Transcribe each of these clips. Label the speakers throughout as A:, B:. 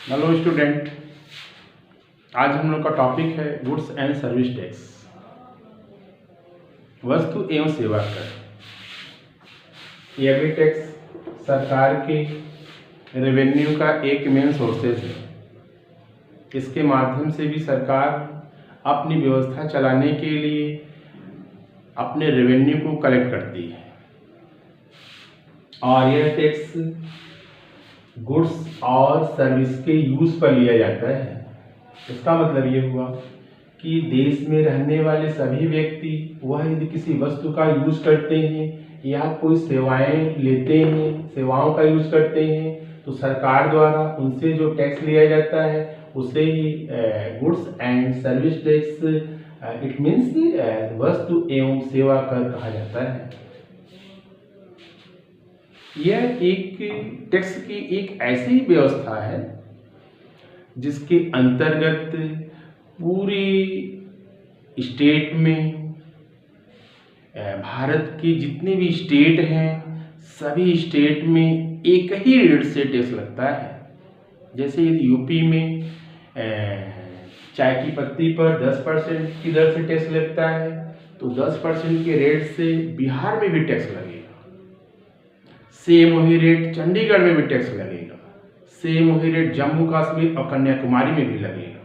A: Hello student, आज हम लोग का टॉपिक है गुड्स एंड सर्विस टैक्स, वस्तु एवं सेवा कर। यह भी टैक्स सरकार के रेवेन्यू का एक मेन सोर्सेज है। इसके माध्यम से भी सरकार अपनी व्यवस्था चलाने के लिए अपने रेवेन्यू को कलेक्ट करती है और यह टैक्स गुड्स और सर्विस के यूज़ पर लिया जाता है। इसका मतलब ये हुआ कि देश में रहने वाले सभी व्यक्ति वह यदि किसी वस्तु का यूज़ करते हैं या कोई सेवाएं लेते हैं, सेवाओं का यूज़ करते हैं, तो सरकार द्वारा उनसे जो टैक्स लिया जाता है उसे ही goods and service tax, it means वस्तु एवं सेवा कर कहा जाता है। यह एक टैक्स की एक ऐसी व्यवस्था है जिसके अंतर्गत पूरी स्टेट में, भारत की जितने भी स्टेट हैं सभी स्टेट में एक ही रेट से टैक्स लगता है। जैसे यदि यूपी में चाय की पत्ती पर 10% की दर से टैक्स लगता है तो 10% के रेट से बिहार में भी टैक्स लगेगा। सेम वही रेट चंडीगढ़ में भी टैक्स लगेगा, सेम वही रेट जम्मू कश्मीर और कन्याकुमारी में भी लगेगा।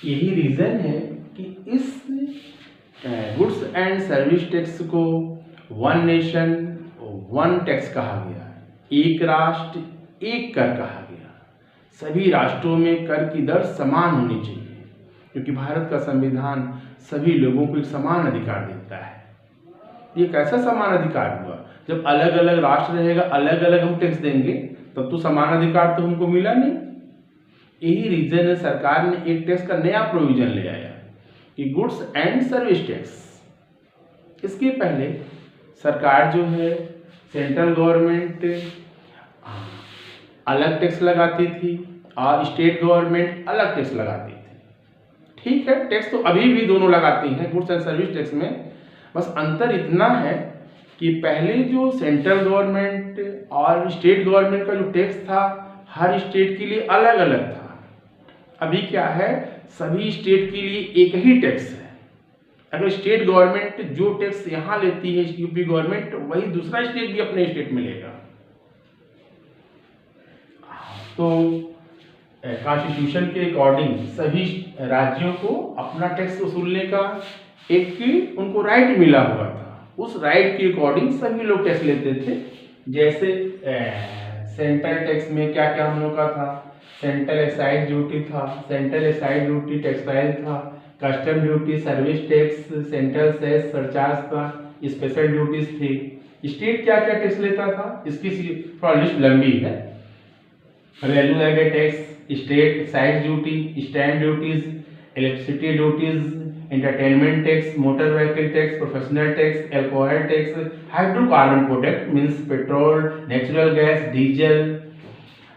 A: यही रीजन है कि इस गुड्स एंड सर्विस टैक्स को वन नेशन वन टैक्स कहा गया, एक राष्ट्र एक कर कहा गया। सभी राष्ट्रों में कर की दर समान होनी चाहिए क्योंकि भारत का संविधान सभी लोगों को एक समान अधिकार देता है। ये कैसा समान अधिकार हुआ? जब अलग अलग राष्ट्र रहेगा, अलग अलग हम टैक्स देंगे, तब तो समान अधिकार तो हमको मिला नहीं। यही रीजन है सरकार ने एक टैक्स का नया प्रोविजन ले आया कि गुड्स एंड सर्विस टैक्स। इसके पहले सरकार जो है, सेंट्रल गवर्नमेंट अलग टैक्स लगाती थी और स्टेट गवर्नमेंट अलग टैक्स लगाती थी। ठीक है, टैक्स तो अभी भी दोनों लगाती हैं गुड्स एंड सर्विस टैक्स में, बस अंतर इतना है कि पहले जो सेंट्रल गवर्नमेंट और स्टेट गवर्नमेंट का जो टैक्स था हर स्टेट के लिए अलग अलग था। अभी क्या है, सभी स्टेट के लिए एक ही टैक्स है। अगर स्टेट गवर्नमेंट जो टैक्स यहाँ लेती है यूपी गवर्नमेंट, वही दूसरा स्टेट भी अपने स्टेट में लेगा। तो कॉन्स्टिट्यूशन के अकॉर्डिंग सभी राज्यों को अपना टैक्स वसूलने का एक उनको राइट मिला हुआ था। उस राइट के अकॉर्डिंग सभी लोग टैक्स लेते थे। जैसे सेंट्रल टैक्स में क्या क्या हम लोग का था, सेंट्रल एक्साइज ड्यूटी था, सेंट्रल एक्साइज ड्यूटी टेक्सटाइल था, custom duty, service tax, central cess surcharge था, स्पेशल ड्यूटीज थी। स्टेट क्या क्या टैक्स लेता था इसकी थोड़ा लिस्ट लंबी है। Value added tax, state excise duty, stamp duties, electricity duties, entertainment tax, motor vehicle tax, professional tax, alcohol tax, hydrocarbon product means petrol, natural gas, diesel,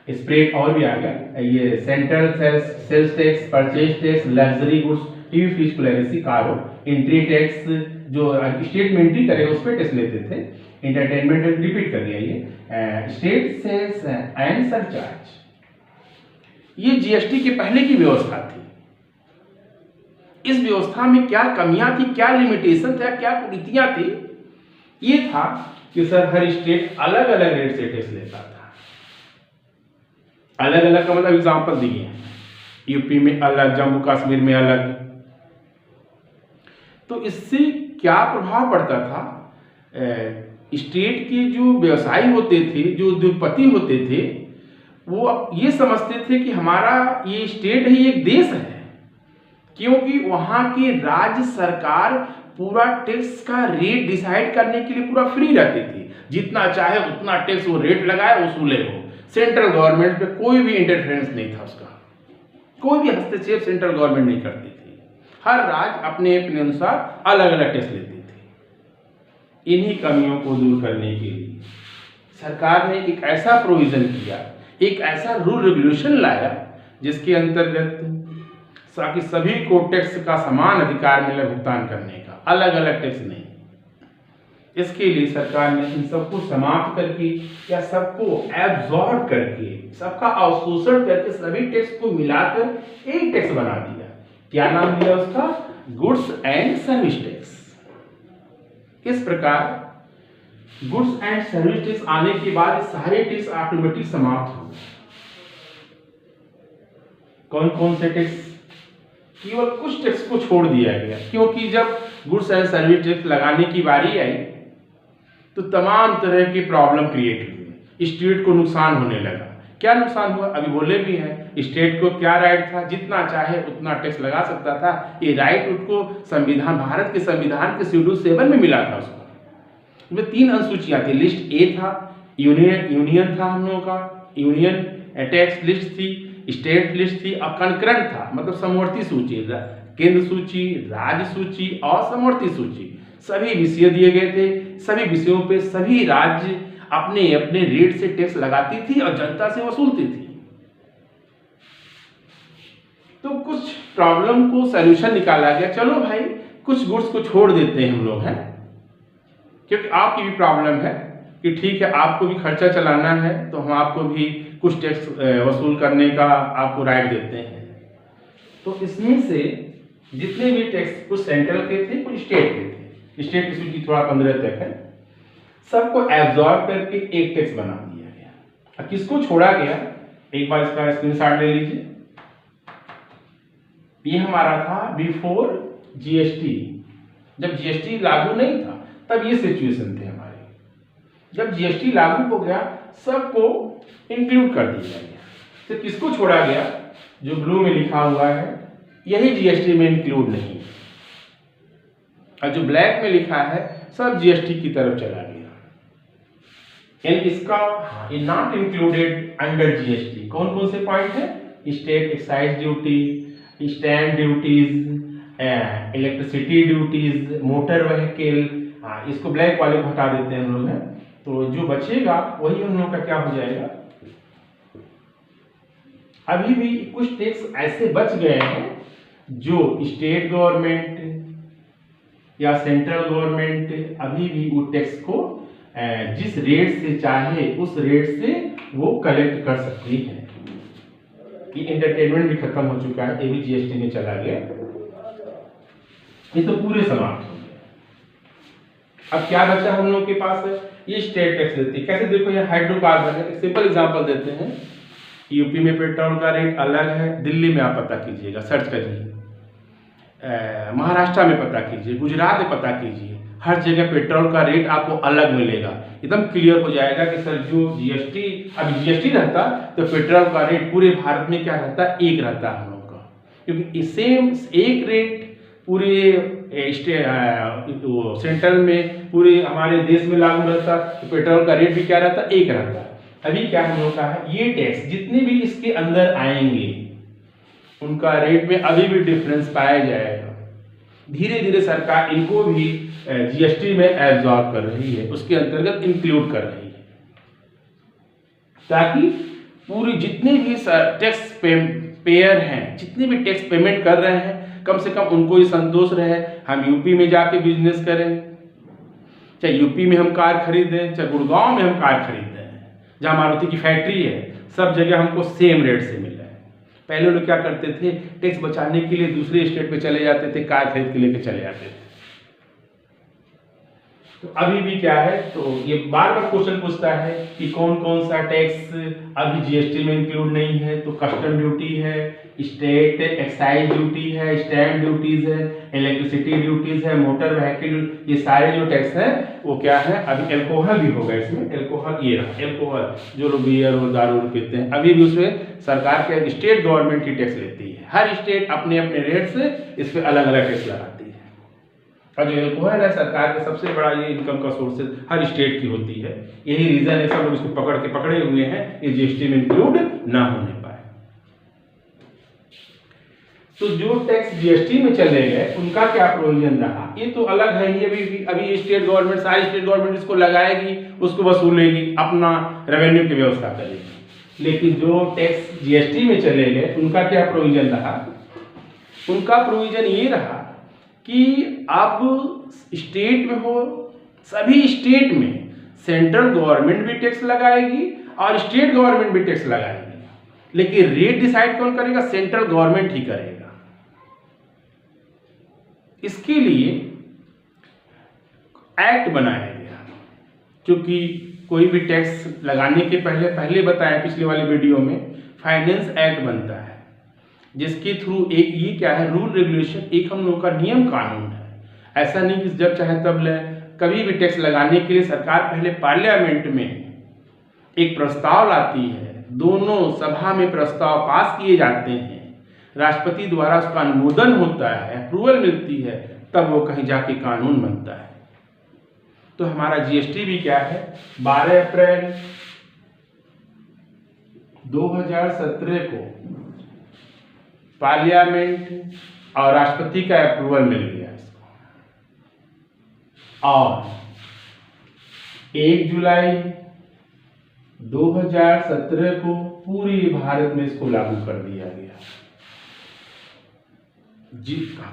A: spirit और भी आ गया। ये central sales tax, purchase tax, luxury goods, TV, fridge, क्लैरिसी, कारो, entry tax जो state में entry करेगा उस पर टैक्स लेते थे। एंटरटेनमेंट रिपीट कर दिया ये। स्टेट सेल्स एंड सरचार्ज, ये जीएसटी के पहले की व्यवस्था थी। इस व्यवस्था में क्या कमियां थी, क्या लिमिटेशन था, क्या कुरीतियां थी? ये था कि सर हर स्टेट अलग अलग रेट से टैक्स लेता था। अलग अलग का मतलब एग्जांपल दिए हैं, यूपी में अलग, जम्मू कश्मीर में अलग। तो इससे क्या प्रभाव पड़ता था? स्टेट के जो व्यवसायी होते थे, जो उद्योगपति होते थे, वो ये समझते थे कि हमारा ये स्टेट है, ये एक देश है, क्योंकि वहां की राज्य सरकार पूरा टैक्स का रेट डिसाइड करने के लिए पूरा फ्री रहती थी। जितना चाहे उतना टैक्स वो रेट लगाए, वसूले हो। सेंट्रल गवर्नमेंट पे कोई भी इंटरफेरेंस नहीं था, उसका कोई भी हस्तक्षेप सेंट्रल गवर्नमेंट नहीं करती थी। हर राज्य अपने अपने अनुसार अलग अलग टैक्स लेती थी। इन्हीं कमियों को दूर करने के लिए सरकार ने एक ऐसा प्रोविजन किया, एक ऐसा रूल रेगुलेशन लाया जिसके अंतर्गत ताकि सभी को टैक्स का समान अधिकार मिले भुगतान करने का, अलग अलग टैक्स नहीं। इसके लिए सरकार ने इन सबको समाप्त करके या सबको एब्जॉर्ब करके, सबका अवशोषण करके सभी टैक्स को मिलाकर एक टैक्स बना दिया। क्या नाम दिया उसका? Goods and service tax. इस प्रकार गुड्स एंड सर्विस टैक्स आने के बाद सारे टैक्स ऑटोमेटिक समाप्त हो गए। कौन कौन से टैक्स? केवल कुछ टैक्स को छोड़ दिया गया, क्योंकि जब गुड्स एंड सर्विस टैक्स लगाने की बारी आई तो तमाम तरह की प्रॉब्लम क्रिएट हुई, स्टेट को नुकसान होने लगा। क्या नुकसान हुआ? अभी बोले भी हैं, स्टेट को क्या राइट था? जितना चाहे उतना टैक्स लगा सकता था। ये राइट उसको संविधान, भारत के संविधान के शेड्यूल 7 में मिला था उसको। इसमें 3 अनुसूचियां थी। लिस्ट ए था, यूनियन था हम लोगों का, यूनियन टैक्स लिस्ट थी, स्टेट लिस्ट थी, और कंकरेंट था, मतलब समवर्ती सूची, केंद्र सूची, राज्य सूची और समवर्ती सूची। सभी विषय दिए गए थे। सभी विषयों पे सभी राज्य अपने अपने रेट से टैक्स लगाती थी और जनता से वसूलती थी। तो कुछ प्रॉब्लम को सलूशन निकाला गया। चलो भाई, कुछ गुड्स को छोड़ देते हैं हम लोग, हैं, क्योंकि आपकी भी प्रॉब्लम है कि ठीक है आपको भी खर्चा चलाना है, तो हम आपको भी कुछ टैक्स वसूल करने का आपको राइट देते हैं। तो इसमें से जितने भी टैक्स, कुछ सेंट्रल के थे, कुछ स्टेट के थे। स्टेट की सूची थोड़ा 15 तक है। सबको एब्जॉर्ब करके एक टैक्स बना दिया गया। अब किसको छोड़ा गया? एक बार इसका स्क्रीनशॉट ले लीजिए। ये हमारा था बिफोर जीएसटी। जब जीएसटी लागू नहीं था तब ये सिचुएशन थे हमारे। जब जीएसटी लागू हो गया सबको इंक्लूड कर दिया गया। तो किसको छोड़ा गया? जो ब्लू में लिखा हुआ है यही जीएसटी में इंक्लूड नहीं है, और जो ब्लैक में लिखा है सब जीएसटी की तरफ चला गया। यानी इसका नॉट इंक्लूडेड अंडर जीएसटी। कौन कौन से पॉइंट है? State excise duty, stamp duties, electricity duties, motor vehicle. इसको ब्लैक वाले को हटा देते हैं हम लोग, हैं। तो जो बचेगा वही हम लोग का क्या हो जाएगा। अभी भी कुछ टैक्स ऐसे बच गए हैं जो स्टेट गवर्नमेंट या सेंट्रल गवर्नमेंट अभी भी वो टैक्स को जिस रेट से चाहे उस रेट से वो कलेक्ट कर सकती है। ये एंटरटेनमेंट भी खत्म हो चुका है, ये भी जीएसटी में चला गया। ये तो पूरे समाप्त हो गए। अब क्या बचा हम लोग के पास है? ये स्टेट टैक्स देती है। कैसे? देखो ये हाइड्रोकार्बन है। एक सिंपल एग्जांपल देते हैं। यूपी में पेट्रोल का रेट अलग है, दिल्ली में आप पता कीजिएगा, सर्च करिए। महाराष्ट्र में पता कीजिए, गुजरात में पता कीजिए, हर जगह पेट्रोल का रेट आपको अलग मिलेगा। एकदम क्लियर हो जाएगा कि सर जो जीएसटी, अभी जीएसटी रहता तो पेट्रोल का रेट पूरे भारत में क्या रहता? एक रहता हम लोग का, क्योंकि सेम एक रेट पूरे सेंट्रल में पूरे हमारे देश में लागू रहता, तो पेट्रोल का रेट भी क्या रहता? एक रहता। अभी क्या हम लोग का है? ये टैक्स जितने भी इसके अंदर आएंगे उनका रेट में अभी भी डिफरेंस पाया जाएगा। धीरे धीरे सरकार इनको भी जीएसटी में एब्जॉर्ब कर रही है, उसके अंतर्गत इंक्लूड कर रही है, ताकि पूरी जितने भी टैक्स पेयर हैं, जितने भी टैक्स पेमेंट कर रहे हैं, कम से कम उनको ये संतोष रहे। हम यूपी में जाके बिजनेस करें, चाहे यूपी में हम कार खरीदें, चाहे गुड़गांव में हम कार खरीदें, जहाँ मारुति की फैक्ट्री है, सब जगह हमको सेम रेट से मिला है। पहले लोग क्या करते थे? टैक्स बचाने के लिए दूसरे स्टेट पे चले जाते थे, कार खरीद के लेके चले जाते थे। तो अभी भी क्या है? तो ये बार बार क्वेश्चन पूछता है कि कौन कौन सा टैक्स अभी जीएसटी में इंक्लूड नहीं है। तो कस्टम ड्यूटी है, स्टेट एक्साइज ड्यूटी है, स्टैम्प ड्यूटीज है, इलेक्ट्रिसिटी ड्यूटीज है, मोटर व्हीकल, ये सारे जो टैक्स है वो क्या है? अभी एल्कोहल भी होगा इसमें। एल्कोहल ये रहा, एल्कोहल जो लोग बियर और दारू पीते हैं, अभी भी उसमें सरकार के स्टेट गवर्नमेंट ही टैक्स लेती है। हर स्टेट अपने अपने रेट से इस पर अलग अलग टैक्स लगाती है। और जो एल्कोहल है सरकार का सबसे बड़ा ये इनकम का सोर्स हर स्टेट की होती है। यही रीजन है सब लोग इसको पकड़े हुए हैं, ये जीएसटी में इंक्लूड ना होने पाए। तो जो टैक्स जीएसटी में चले गए उनका क्या प्रोविजन रहा? ये तो अलग है ही। अभी स्टेट गवर्नमेंट, सारी स्टेट गवर्नमेंट इसको लगाएगी, उसको वसूलेगी, अपना रेवेन्यू की व्यवस्था करेगी। लेकिन जो टैक्स जीएसटी में चले गए उनका क्या प्रोविजन रहा? उनका प्रोविजन ये रहा कि अब स्टेट में हो सभी स्टेट में सेंट्रल गवर्नमेंट भी टैक्स लगाएगी और स्टेट गवर्नमेंट भी टैक्स लगाएगी, लेकिन रेट डिसाइड कौन करेगा? सेंट्रल गवर्नमेंट ही करेगा। इसके लिए एक्ट बनाया गया, क्योंकि कोई भी टैक्स लगाने के पहले बताया पिछले वाले वीडियो में, फाइनेंस एक्ट बनता है, जिसके थ्रू एक ये क्या है, रूल रेगुलेशन, एक हम लोग का नियम कानून है। ऐसा नहीं कि जब चाहे तब ले, कभी भी टैक्स लगाने के लिए सरकार पहले पार्लियामेंट में एक प्रस्ताव लाती है, दोनों सभा में प्रस्ताव पास किए जाते हैं, राष्ट्रपति द्वारा उसका अनुमोदन होता है, अप्रूवल मिलती है, तब वो कहीं जाके कानून बनता है। तो हमारा जीएसटी भी क्या है, 12 अप्रैल 2017 को पार्लियामेंट और राष्ट्रपति का अप्रूवल मिल गया इसको, और 1 जुलाई 2017 को पूरे भारत में इसको लागू कर दिया गया।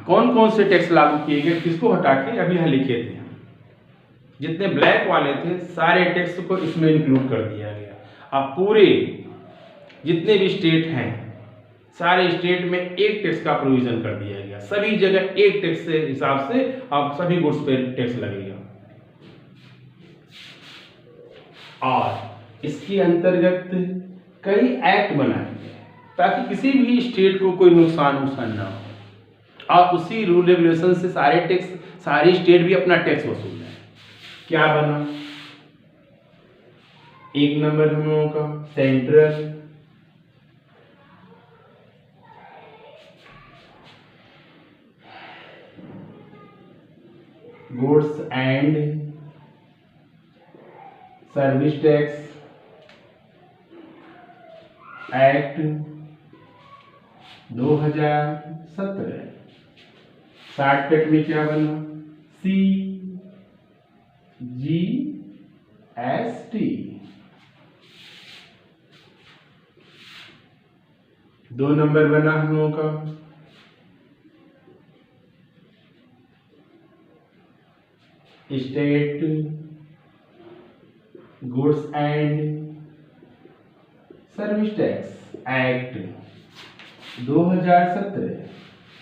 A: कौन कौन से टैक्स लागू किए गए, किसको हटा के अभी यहाँ लिखे थे, जितने ब्लैक वाले थे सारे टैक्स को इसमें इंक्लूड कर दिया गया। अब पूरे जितने भी स्टेट हैं, सारे स्टेट में एक टैक्स का प्रोविजन कर दिया गया, सभी जगह एक टैक्स के हिसाब से अब सभी गुड्स पे टैक्स लगेगा। और इसके अंतर्गत कई एक्ट बनाए गए ताकि किसी भी स्टेट को कोई नुकसान ना हो, और उसी रूल रेगुलेशन से सारे टैक्स, सारी स्टेट भी अपना टैक्स वसूल है। क्या बना? एक नंबर हम लोगों का central goods and service tax act 2017। Shortcut में क्या बना? CGST। 2 नंबर बना हम लोगों का state goods and service tax act 2017।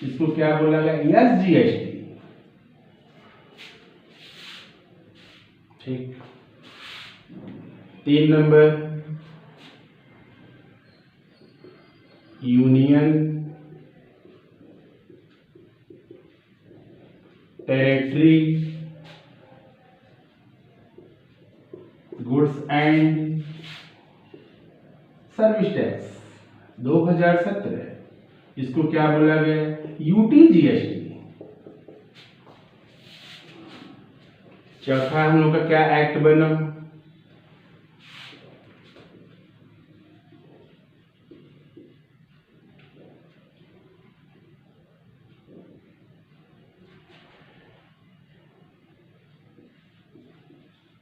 A: इसको क्या बोला गया? SGST। ठीक। 3 number union territory goods and service tax 2017। इसको क्या बोला गया? UTGST। चौथा हम लोग का क्या एक्ट बना?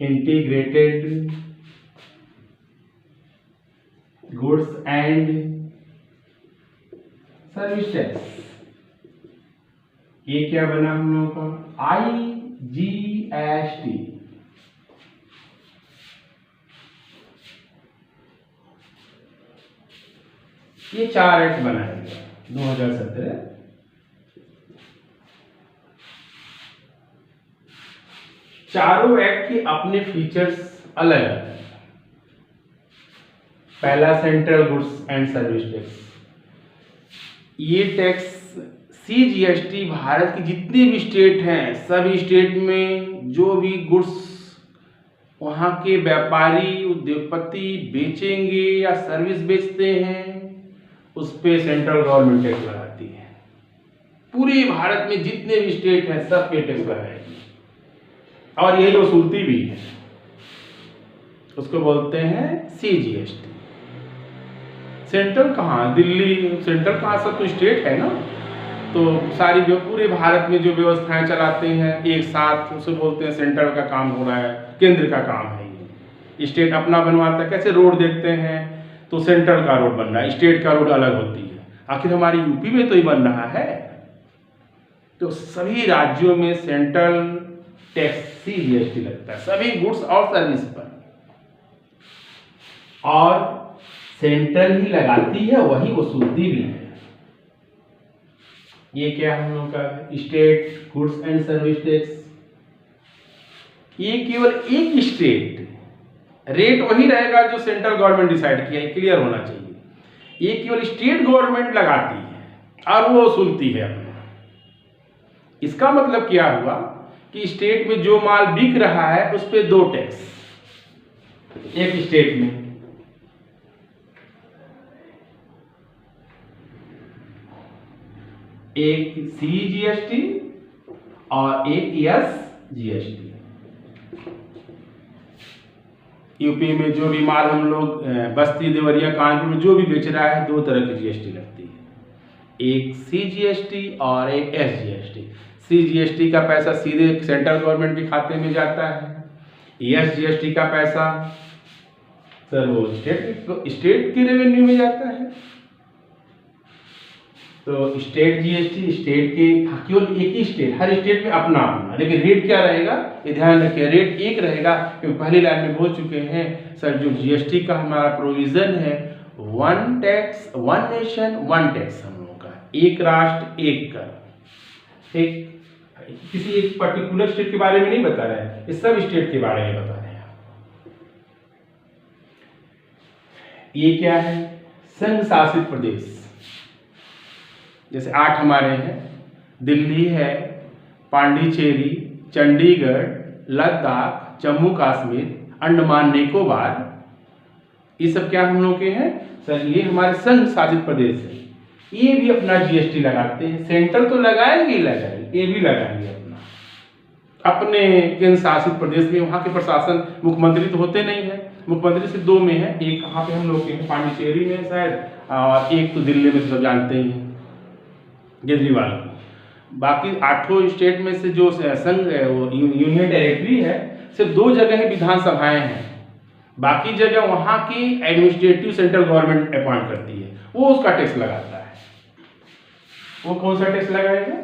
A: Integrated goods and service tax. ये क्या बना हम लोगों का? IGST। ये 4 एक्ट बनाया गया 2017। चारों एक्ट के अपने फीचर्स अलग हैं। पहला central goods and service tax. ये टैक्स CGST भारत की जितने भी स्टेट हैं, सभी स्टेट में जो भी गुड्स वहाँ के व्यापारी उद्योगपति बेचेंगे या सर्विस बेचते हैं, उस पे सेंट्रल गवर्नमेंट टैक्स लगाती है। पूरे भारत में जितने भी स्टेट हैं सब पे टैक्स लगाएगी, और यही वसूलती भी है। उसको बोलते हैं CGST। सेंट्रल कहाँ? दिल्ली। सेंट्रल कहाँ? सब तो स्टेट है ना, तो सारी जो पूरे भारत में जो व्यवस्थाएं चलाते हैं एक साथ, उसे बोलते हैं सेंट्रल का काम हो रहा है, केंद्र का काम है ये। स्टेट अपना बनवाता है। कैसे रोड देखते हैं तो सेंट्रल का रोड बन रहा है, स्टेट का रोड अलग होती है। आखिर हमारी यूपी में तो ही बन रहा है। तो सभी राज्यों में सेंट्रल टैक्स सी जीएसटी लगता है सभी गुड्स और सर्विस पर, और सेंट्रल ही लगाती है, वही वसूलती भी है। ये क्या हम लोग का state goods and service tax. ये केवल एक स्टेट रेट वही रहेगा जो सेंट्रल गवर्नमेंट डिसाइड किया है, क्लियर होना चाहिए। ये केवल स्टेट गवर्नमेंट लगाती है और वो वसूलती है अपना। इसका मतलब क्या हुआ कि स्टेट में जो माल बिक रहा है उस पे 2 टैक्स, एक स्टेट में एक CGST और एक SGST। यूपी में जो भी माल हम लोग बस्ती देवरिया कानपुर में जो भी बेच रहा है 2 तरह की जीएसटी लगती है, एक CGST और एक SGST। CGST का पैसा सीधे सेंट्रल गवर्नमेंट के खाते में जाता है, SGST का पैसा सर वो स्टेट के रेवेन्यू में जाता है। तो स्टेट जीएसटी स्टेट के केवल एक ही स्टेट, हर स्टेट में अपना अपना, लेकिन रेट क्या रहेगा ये ध्यान रखिए, रेट एक रहेगा। क्योंकि पहली लाइन में बोल चुके हैं सर जो जीएसटी का हमारा प्रोविजन है 1 टैक्स 1 नेशन 1 टैक्स, हम लोग का एक राष्ट्र एक कर। ठीक, किसी एक पर्टिकुलर स्टेट के बारे में नहीं बता रहे हैं, इस सब स्टेट के बारे में बता रहे हैं। ये क्या है, संघ शासित प्रदेश, जैसे 8 हमारे हैं, दिल्ली है, पांडिचेरी, चंडीगढ़, लद्दाख, जम्मू कश्मीर, अंडमान निकोबार, ये सब क्या हम लोग के हैं सर, ये हमारे संघ शासित प्रदेश है। ये भी अपना जीएसटी लगाते हैं, सेंट्रल तो लगाएंगे ही लगाएंगे, ये भी लगाएंगे अपने केंद्र शासित प्रदेश में। वहाँ के प्रशासन मुख्यमंत्री तो होते नहीं है, मुख्यमंत्री सिर्फ 2 में है, एक कहाँ पे हम लोग के हैं पांडिचेरी में शायद, और एक तो दिल्ली में, सब जानते ही हैं केजरीवाल को। बाकी 8 स्टेट में से जो संघ है वो यूनियन टेरिटरी है, सिर्फ 2 जगह ही विधानसभाएं हैं, बाकी जगह वहाँ की एडमिनिस्ट्रेटिव सेंट्रल गवर्नमेंट अपॉइंट करती है, वो उसका टैक्स लगाता है। वो कौन सा टैक्स लगाएगा,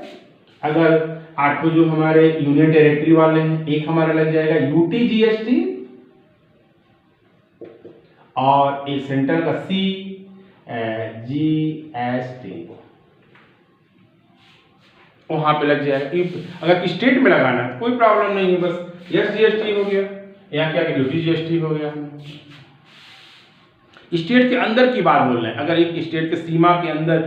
A: अगर 8 जो हमारे यूनियन टेरिटरी वाले हैं, एक हमारा लग जाएगा यूटी जीएसटी और एक सेंट्रल का CGST, वहां पे लग जाएगा। अगर स्टेट में लगाना है कोई प्रॉब्लम नहीं है, बस SGST हो गया, यहाँ क्या ड्यूटी GST हो गया। स्टेट के अंदर की बात बोल रहे हैं, अगर एक स्टेट के सीमा के अंदर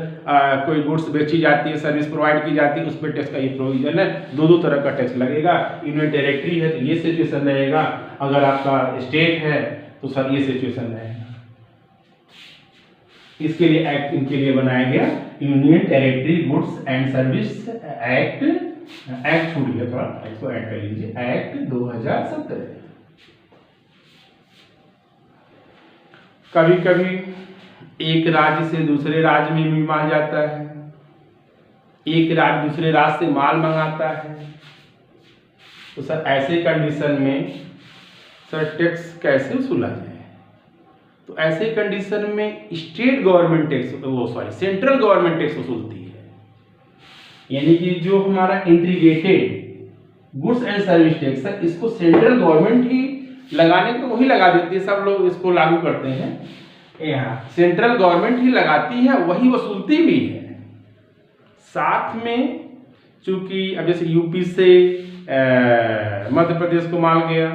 A: कोई गुड्स बेची जाती है, सर्विस प्रोवाइड की जाती है, उस पर टैक्स का ये प्रोविजन है, 2 तरह का टैक्स लगेगा। यूनियन टेरिटरी है तो ये सिचुएशन रहेगा, अगर आपका स्टेट है तो सर ये सिचुएशन रहेगा। इसके लिए एक्ट इनके लिए बनाया गया, union territory goods and service act छूट गया थोड़ा, इसको ऐड कर लीजिए, एक्ट 2017। कभी कभी एक राज्य से दूसरे राज्य में भी माल जाता है, एक राज्य दूसरे राज्य से माल मंगाता है, तो सर ऐसे कंडीशन में सर टैक्स कैसे वसूला जाए। तो ऐसे कंडीशन में स्टेट गवर्नमेंट टैक्स, वो सॉरी सेंट्रल गवर्नमेंट टैक्स वसूलती है। यानी कि जो हमारा integrated goods and service tax है, इसको सेंट्रल गवर्नमेंट ही लगाने को वही लगा देती है, सब लोग इसको लागू करते हैं, यहाँ सेंट्रल गवर्नमेंट ही लगाती है, वही वसूलती भी है। साथ में चूंकि अब जैसे यूपी से मध्य प्रदेश को माल गया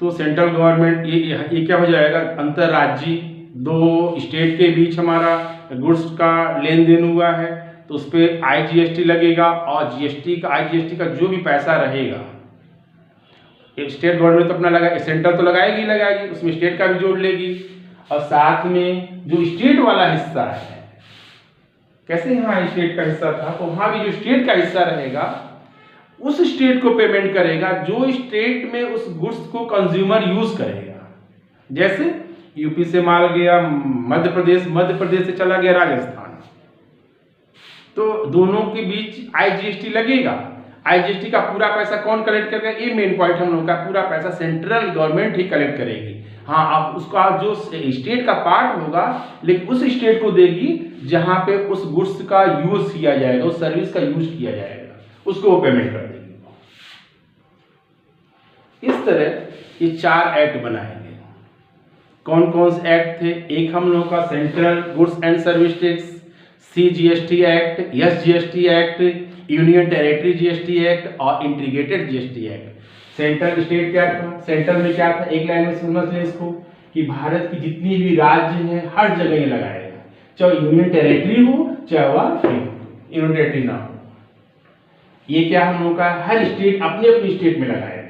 A: तो सेंट्रल गवर्नमेंट ये क्या हो जाएगा, अंतर्राज्यीय 2 स्टेट के बीच हमारा गुड्स का लेन देन हुआ है, तो उस पर IGST लगेगा, और IGST का जो भी पैसा रहेगा स्टेट गवर्नमेंट तो अपना लगा, सेंट्रल तो लगाएगी, उसमें स्टेट का भी जोड़ लेगी, और साथ में जो स्टेट वाला हिस्सा है, कैसे यहाँ स्टेट का हिस्सा था तो वहां भी जो स्टेट का हिस्सा रहेगा उस स्टेट को पेमेंट करेगा जो स्टेट में उस गुड्स को कंज्यूमर यूज करेगा। जैसे यूपी से माल गया मध्य प्रदेश से चला गया राजस्थान, तो दोनों के बीच IGST लगेगा। IGST का पूरा पैसा कौन कलेक्ट करेगा, ये मेन पॉइंट हम लोग का, पूरा पैसा सेंट्रल गवर्नमेंट ही कलेक्ट करेगी। हाँ, अब उसका जो स्टेट का पार्ट होगा लेकिन उस स्टेट को देगी जहां पे उस गुड्स का यूज किया जाएगा, उस सर्विस का यूज किया जाएगा, उसको वो पेमेंट कर देगी। तरह ये 4 एक्ट बनाए गए। कौन कौन से एक्ट थे? एक हम लोगों का central goods and service tax CGST act, SGST act, union territory GST act और integrated GST act. Central state क्या था? सेंट्रल में क्या था? एक लाइन में समझ लें इसको कि भारत की जितनी भी राज्य हैं हर जगह ये लगाएगा, चाहे यूनियन टेरिटरी हो चाहे वह फ्री हो, यूनियन टेरिटरी ना हो। ये क्या हम लोगों का हर स्टेट अपने अपनी स्टेट में लगाएगा।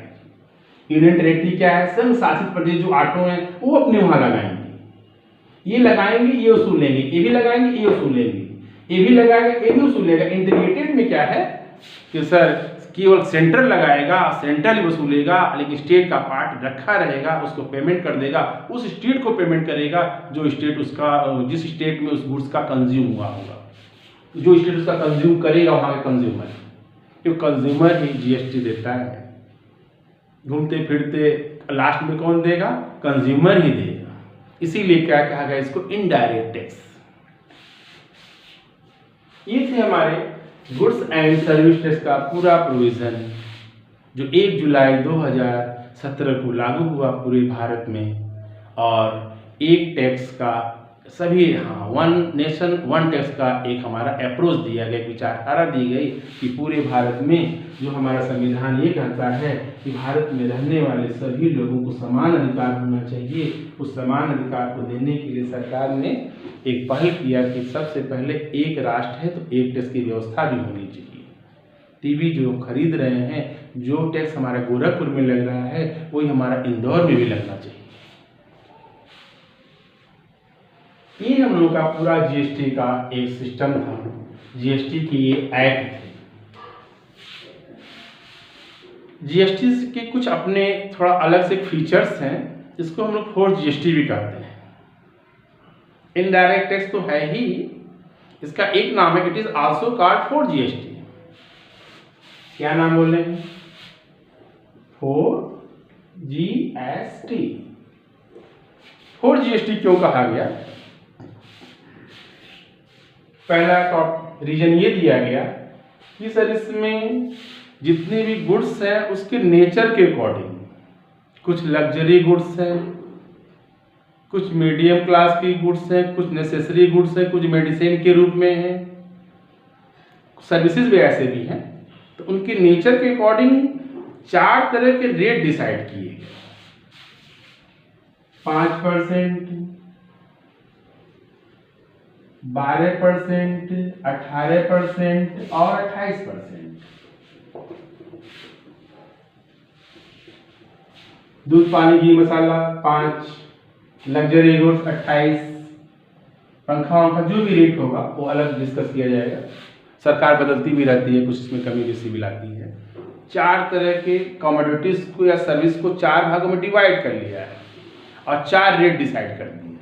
A: यूनियन टेरिटरी क्या है? संघ शासित प्रदेश जो 8 हैं वो अपने वहां लगाएंगे, ये लगाएंगे ये वसूल लेंगे, ये भी लगाएंगे ये वसूल लेंगे, ये भी लगाएगा ये भी वसूल लेगा। इंटीग्रेटेड में क्या है कि सर केवल सेंट्रल लगाएगा, सेंट्रल ही वसूलेगा, लेकिन स्टेट का पार्ट रखा रहेगा, उसको पेमेंट कर देगा, उस स्टेट को पेमेंट करेगा जो स्टेट उसका, जिस स्टेट में उस गुड्स का कंज्यूम हुआ होगा, जो स्टेट उसका कंज्यूम करेगा वहां के कंज्यूमर, क्योंकि कंज्यूमर ही GST देता है। घूमते फिरते लास्ट में कौन देगा? कंज्यूमर ही देगा। इसीलिए क्या कहा गया इसको? Indirect tax. ये थे हमारे गुड्स एंड सर्विस टैक्स का पूरा प्रोविजन जो 1 जुलाई 2017 को लागू हुआ पूरे भारत में। और एक टैक्स का सभी वन नेशन वन टैक्स का एक हमारा अप्रोच दिया गया, विचारधारा दी गई कि पूरे भारत में जो हमारा संविधान ये कहता है कि भारत में रहने वाले सभी लोगों को समान अधिकार होना चाहिए। उस समान अधिकार को देने के लिए सरकार ने एक पहल किया कि सबसे पहले एक राष्ट्र है तो एक टैक्स की व्यवस्था भी होनी चाहिए। टीवी जो खरीद रहे हैं, जो टैक्स हमारे गोरखपुर में लग रहा है वही हमारा इंदौर में भी लगना चाहिए। ये हम लोग का पूरा GST का एक सिस्टम था। GST की ये एक्ट थे। GST के कुछ अपने थोड़ा अलग से फीचर्स हैं, इसको हम लोग 4 GST भी कहते हैं। इनडायरेक्ट टैक्स तो है ही, इसका एक नाम है, it is also called 4 GST। क्या नाम बोल रहे हैं? 4 GST। 4 GST क्यों कहा गया? पहला टॉप रीजन ये दिया गया कि सर इसमें जितने भी गुड्स हैं उसके नेचर के अकॉर्डिंग, कुछ लग्जरी गुड्स हैं, कुछ मीडियम क्लास की गुड्स हैं, कुछ नेसेसरी गुड्स हैं, कुछ मेडिसिन के रूप में हैं, सर्विसेज भी ऐसे भी हैं। तो उनके नेचर के अकॉर्डिंग 4 तरह के रेट डिसाइड किए गए। 5%, 12%, 18% और 28%। दूध पानी घी मसाला 5, लग्जरी गुड्स 28, पंखा वंखा जो भी रेट होगा वो अलग डिस्कस किया जाएगा। सरकार बदलती भी रहती है, कुछ इसमें कमी बेसी भी लाती है। 4 तरह के कमोडिटीज को या सर्विस को 4 भागों में डिवाइड कर लिया है और 4 रेट डिसाइड कर दिए।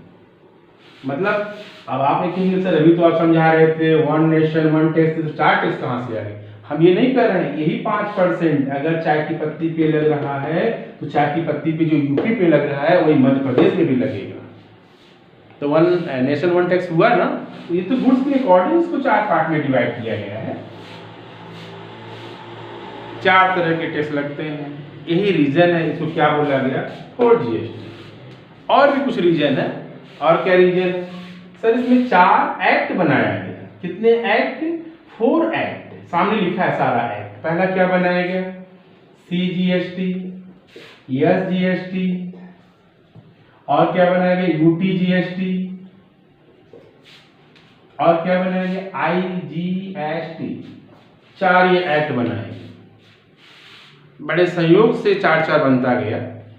A: मतलब अब आप देखेंगे सर अभी तो आप समझा रहे थे 1 नेशन 1 टैक्स, तो 4 टैक्स कहाँ से आ गए? हम ये नहीं कर रहे हैं। यही 5% अगर चाय की पत्ती पे लग रहा है तो चाय की पत्ती पे जो यूपी पे लग रहा है वही मध्य प्रदेश में भी लगेगा। तो 1 नेशन 1 टैक्स हुआ ना। तो ये तो गुड्स के अकॉर्डिंग इसको 4 पार्ट में डिवाइड किया गया है। 4 तरह के टैक्स लगते हैं, यही रीजन है इसको क्या बोला गया? 4 GST। और भी कुछ रीजन है। और क्या रीजन है सर? इसमें 4 एक्ट बनाया गया। कितने एक्ट? 4 एक्ट। सामने लिखा है सारा एक्ट। पहला क्या बनाया गया? CGST, SGST, और क्या बनाया गया? UTGST, और क्या बनाया गया? IGST। 4 ये एक्ट बनाए गए। बड़े संयोग से 4-4 बनता गया।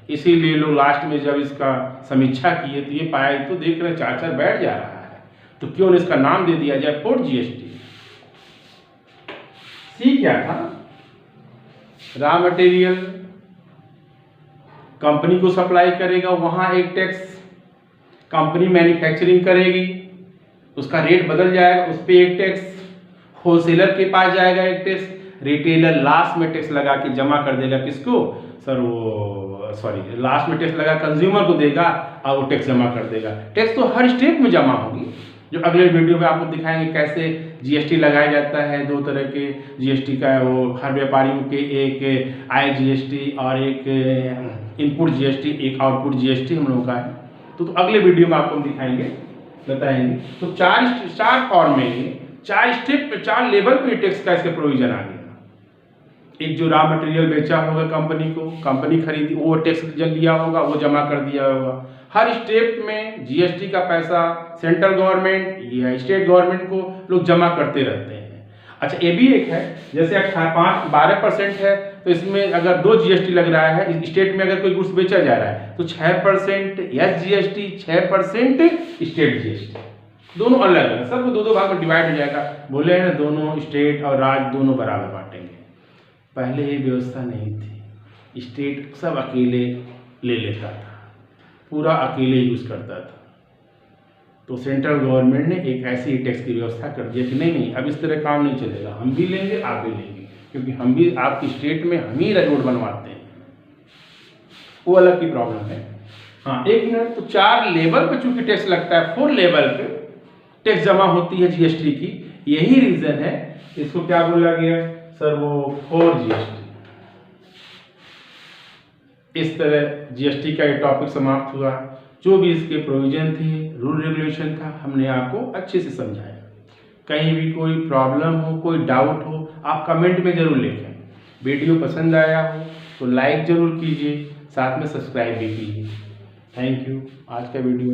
A: इसीलिए लोग लास्ट में जब इसका समीक्षा किए तो ये पाया तो देख रहे 4-4 बैठ जा रहा है, तो क्यों न इसका नाम दे दिया जाए 4 GST। सी क्या था? रॉ मटेरियल कंपनी को सप्लाई करेगा, वहां एक टैक्स। कंपनी मैन्युफैक्चरिंग करेगी, उसका रेट बदल जाएगा, उस पर एक टैक्स। होलसेलर के पास जाएगा एक टैक्स। रिटेलर लास्ट में टैक्स लगा के जमा कर देगा किसको? सर वो सॉरी लास्ट में टैक्स लगा कंज्यूमर को देगा और वो टैक्स जमा कर देगा। टैक्स तो हर स्टेट में जमा होगी, जो अगले वीडियो में आपको दिखाएंगे कैसे जीएसटी लगाया जाता है, 2 तरह के जीएसटी का वो हर व्यापारियों के, एक आय जीएसटी और एक इनपुट जीएसटी, एक आउटपुट जीएसटी हम लोगों का है। तो अगले वीडियो में आपको हम दिखाएंगे, बताएंगे। तो 4 फॉर्म में 4 स्टेप पे 4 लेवल पे टैक्स का इसका प्रोविजन आ गया। एक जो रॉ मटेरियल बेचा होगा कंपनी को, कंपनी खरीदी, वो टैक्स लिया होगा, वो जमा कर दिया होगा। हर स्टेप में जीएसटी का पैसा सेंट्रल गवर्नमेंट या स्टेट गवर्नमेंट को लोग जमा करते रहते हैं। अच्छा, ये भी एक है, जैसे 12% है, तो इसमें अगर 2 जीएसटी लग रहा है, स्टेट में अगर कोई गुड्स बेचा जा रहा है तो 6% एसजीएसटी, 6% स्टेट जीएसटी, दोनों अलग अलग, सब 2-2 भाग में डिवाइड हो जाएगा। बोले हैं ना, दोनों स्टेट और राज्य दोनों बराबर बांटेंगे। पहले ये व्यवस्था नहीं थी, स्टेट सब अकेले ले लेता था, पूरा अकेले यूज करता था। तो सेंट्रल गवर्नमेंट ने एक ऐसी टैक्स की व्यवस्था कर दिया कि नहीं अब इस तरह काम नहीं चलेगा, हम भी लेंगे आप भी लेंगे, क्योंकि हम भी आपकी स्टेट में हम ही रोड बनवाते हैं, वो अलग की प्रॉब्लम है। हाँ, 1 मिनट। तो 4 लेवल पे चूंकि टैक्स लगता है, 4 लेवल पे टैक्स जमा होती है जीएसटी की, यही रीजन है इसको क्या बोला गया सर, वो 4 जीएसटी। इस तरह जीएसटी का ये टॉपिक समाप्त हुआ। जो भी इसके प्रोविजन थे, रूल रेगुलेशन था, हमने आपको अच्छे से समझाया। कहीं भी कोई प्रॉब्लम हो, कोई डाउट हो, आप कमेंट में जरूर लिखें। वीडियो पसंद आया हो तो लाइक जरूर कीजिए, साथ में सब्सक्राइब भी कीजिए। Thank you. आज का वीडियो